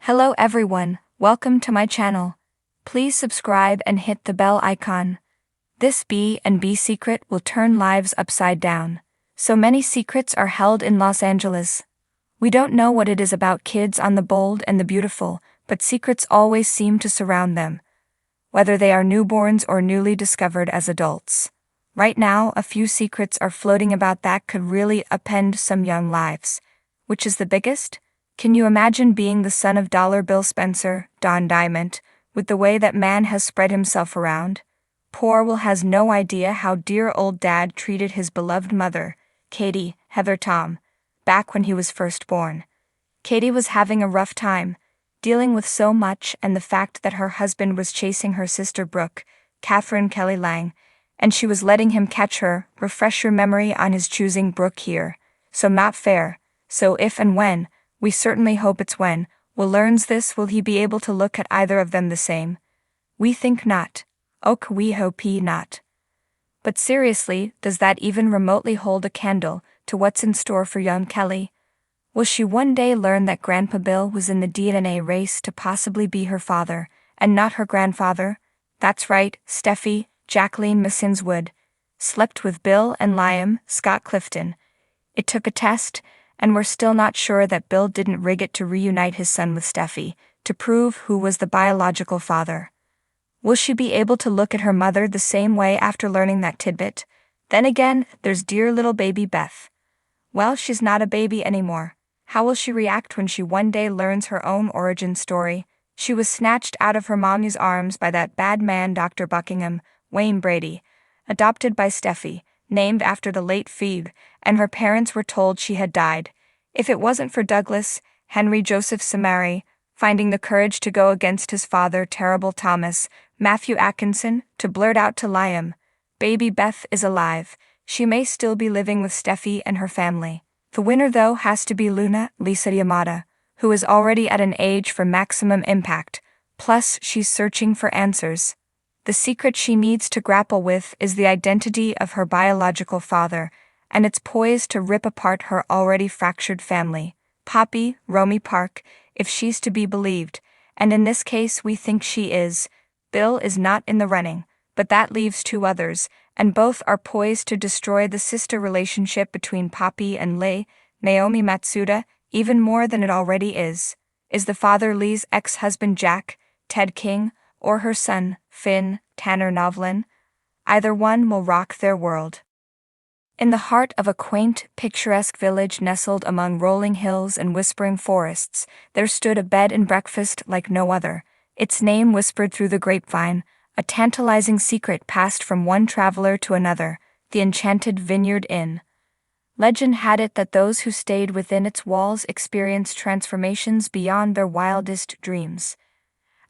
Hello everyone, welcome to my channel. Please subscribe and hit the bell icon. This B&B secret will turn lives upside down. So many secrets are held in Los Angeles. We don't know what it is about kids on the bold and the beautiful, but secrets always seem to surround them, whether they are newborns or newly discovered as adults. Right now, a few secrets are floating about that could really upend some young lives. Which is the biggest? Can you imagine being the son of Dollar Bill Spencer, Don Diamond, with the way that man has spread himself around? Poor Will has no idea how dear old dad treated his beloved mother, Katie, Heather Tom, back when he was first born. Katie was having a rough time, dealing with so much and the fact that her husband was chasing her sister Brooke, Catherine Kelly Lang, and she was letting him catch her. Refresh your memory on his choosing Brooke here. So not fair. So if and when, we certainly hope it's when, Will learns this, will he be able to look at either of them the same? We think not. Och, we hope not. But seriously, does that even remotely hold a candle to what's in store for young Kelly? Will she one day learn that Grandpa Bill was in the DNA race to possibly be her father, and not her grandfather? That's right, Steffi, Jacqueline Missins Wood, slept with Bill and Liam Scott Clifton. It took a test, and we're still not sure that Bill didn't rig it to reunite his son with Steffi, to prove who was the biological father. Will she be able to look at her mother the same way after learning that tidbit? Then again, there's dear little baby Beth. Well, she's not a baby anymore. How will she react when she one day learns her own origin story? She was snatched out of her mommy's arms by that bad man Dr. Buckingham, Wayne Brady, adopted by Steffi, named after the late Phoebe, and her parents were told she had died. If it wasn't for Douglas Henry Joseph Samari finding the courage to go against his father, Terrible Thomas Matthew Atkinson, to blurt out to Liam, "Baby Beth is alive. She may still be living with Steffi and her family." The winner, though, has to be Luna Lisa Yamada, who is already at an age for maximum impact, plus she's searching for answers. The secret she needs to grapple with is the identity of her biological father, and it's poised to rip apart her already fractured family. Poppy, Romy Park, if she's to be believed, and in this case we think she is. Bill is not in the running, but that leaves two others, and both are poised to destroy the sister relationship between Poppy and Leigh, Naomi Matsuda, even more than it already is. Is the father Leigh's ex-husband Jack, Ted King, or her son, Finn, Tanner Novlin? Either one will rock their world. In the heart of a quaint, picturesque village nestled among rolling hills and whispering forests, there stood a bed and breakfast like no other, its name whispered through the grapevine, a tantalizing secret passed from one traveler to another, the Enchanted Vineyard Inn. Legend had it that those who stayed within its walls experienced transformations beyond their wildest dreams.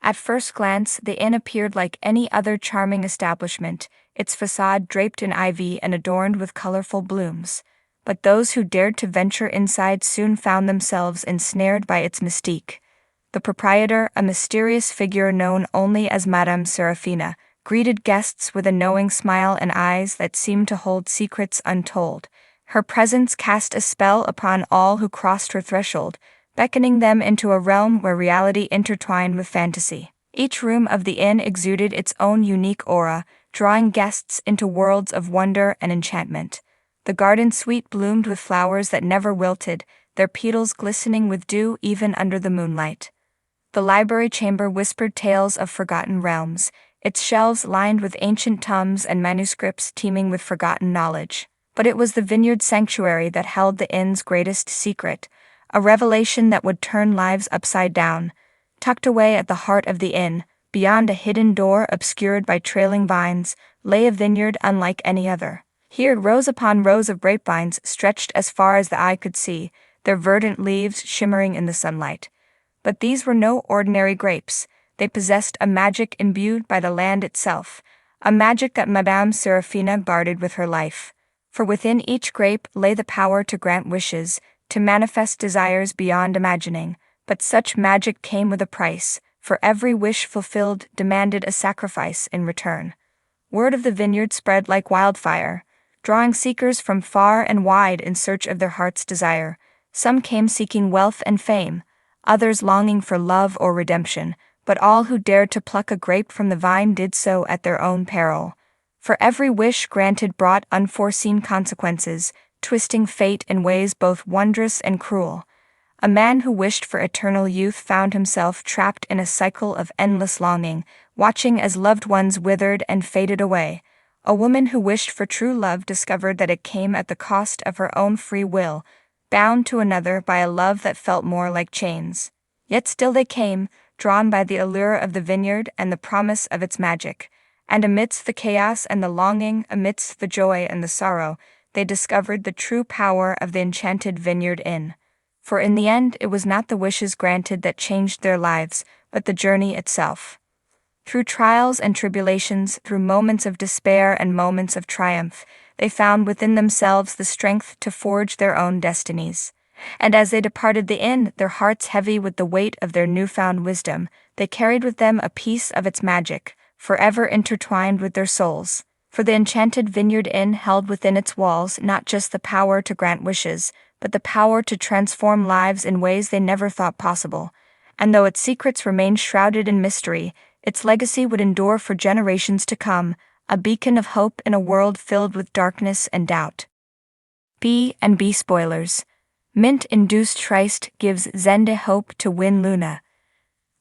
At first glance, the inn appeared like any other charming establishment, its facade draped in ivy and adorned with colorful blooms. But those who dared to venture inside soon found themselves ensnared by its mystique. The proprietor, a mysterious figure known only as Madame Serafina, greeted guests with a knowing smile and eyes that seemed to hold secrets untold. Her presence cast a spell upon all who crossed her threshold, beckoning them into a realm where reality intertwined with fantasy. Each room of the inn exuded its own unique aura, drawing guests into worlds of wonder and enchantment. The garden suite bloomed with flowers that never wilted, their petals glistening with dew even under the moonlight. The library chamber whispered tales of forgotten realms, its shelves lined with ancient tomes and manuscripts teeming with forgotten knowledge. But it was the vineyard sanctuary that held the inn's greatest secret, a revelation that would turn lives upside down. Tucked away at the heart of the inn, beyond a hidden door obscured by trailing vines, lay a vineyard unlike any other. Here rows upon rows of grapevines stretched as far as the eye could see, their verdant leaves shimmering in the sunlight. But these were no ordinary grapes. They possessed a magic imbued by the land itself, a magic that Madame Serafina guarded with her life. For within each grape lay the power to grant wishes, to manifest desires beyond imagining. But such magic came with a price, for every wish fulfilled demanded a sacrifice in return. Word of the vineyard spread like wildfire, drawing seekers from far and wide in search of their heart's desire. Some came seeking wealth and fame, others longing for love or redemption, but all who dared to pluck a grape from the vine did so at their own peril. For every wish granted brought unforeseen consequences, twisting fate in ways both wondrous and cruel. A man who wished for eternal youth found himself trapped in a cycle of endless longing, watching as loved ones withered and faded away. A woman who wished for true love discovered that it came at the cost of her own free will, bound to another by a love that felt more like chains. Yet still they came, drawn by the allure of the vineyard and the promise of its magic. And amidst the chaos and the longing, amidst the joy and the sorrow, they discovered the true power of the enchanted vineyard inn. For in the end it was not the wishes granted that changed their lives, but the journey itself. Through trials and tribulations, through moments of despair and moments of triumph, they found within themselves the strength to forge their own destinies. And as they departed the inn, their hearts heavy with the weight of their newfound wisdom, they carried with them a piece of its magic, forever intertwined with their souls. For the enchanted vineyard inn held within its walls not just the power to grant wishes, but the power to transform lives in ways they never thought possible. And though its secrets remained shrouded in mystery, its legacy would endure for generations to come, a beacon of hope in a world filled with darkness and doubt. B&B spoilers. Mint-induced tryst gives Zende hope to win Luna.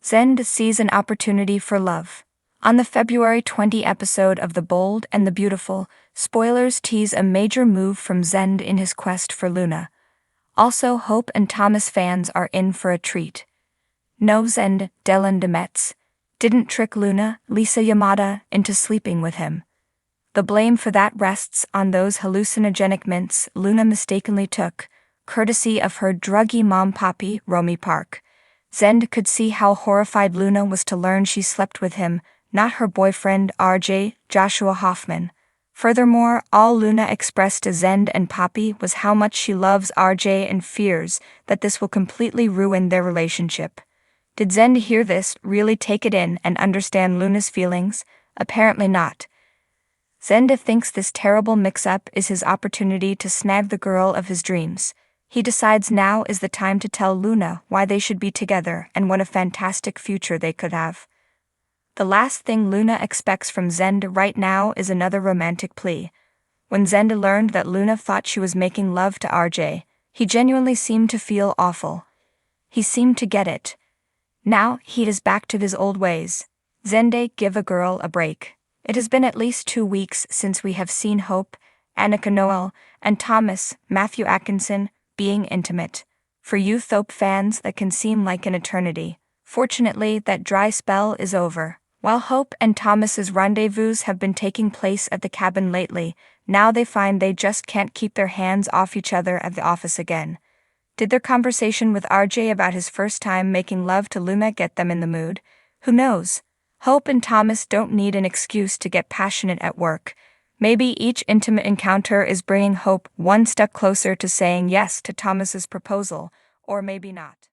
Zende sees an opportunity for love. On the February 20 episode of The Bold and the Beautiful, spoilers tease a major move from Zende in his quest for Luna. Also, Hope and Thomas fans are in for a treat. No, Zende, Dylan Demetz, didn't trick Luna, Lisa Yamada, into sleeping with him. The blame for that rests on those hallucinogenic mints Luna mistakenly took, courtesy of her druggy mom Poppy, Romy Park. Zende could see how horrified Luna was to learn she slept with him, not her boyfriend RJ, Joshua Hoffman. Furthermore, all Luna expressed to Zende and Poppy was how much she loves RJ and fears that this will completely ruin their relationship. Did Zende hear this, really take it in, and understand Luna's feelings? Apparently not. Zende thinks this terrible mix-up is his opportunity to snag the girl of his dreams. He decides now is the time to tell Luna why they should be together and what a fantastic future they could have. The last thing Luna expects from Zende right now is another romantic plea. When Zende learned that Luna thought she was making love to RJ, he genuinely seemed to feel awful. He seemed to get it. Now he is back to his old ways. Zende, give a girl a break. It has been at least 2 weeks since we have seen Hope, Annika Noel, and Thomas, Matthew Atkinson, being intimate. For you Thope fans, that can seem like an eternity. Fortunately, that dry spell is over. While Hope and Thomas's rendezvous have been taking place at the cabin lately, now they find they just can't keep their hands off each other at the office again. Did their conversation with RJ about his first time making love to Luna get them in the mood? Who knows? Hope and Thomas don't need an excuse to get passionate at work. Maybe each intimate encounter is bringing Hope one step closer to saying yes to Thomas's proposal, or maybe not.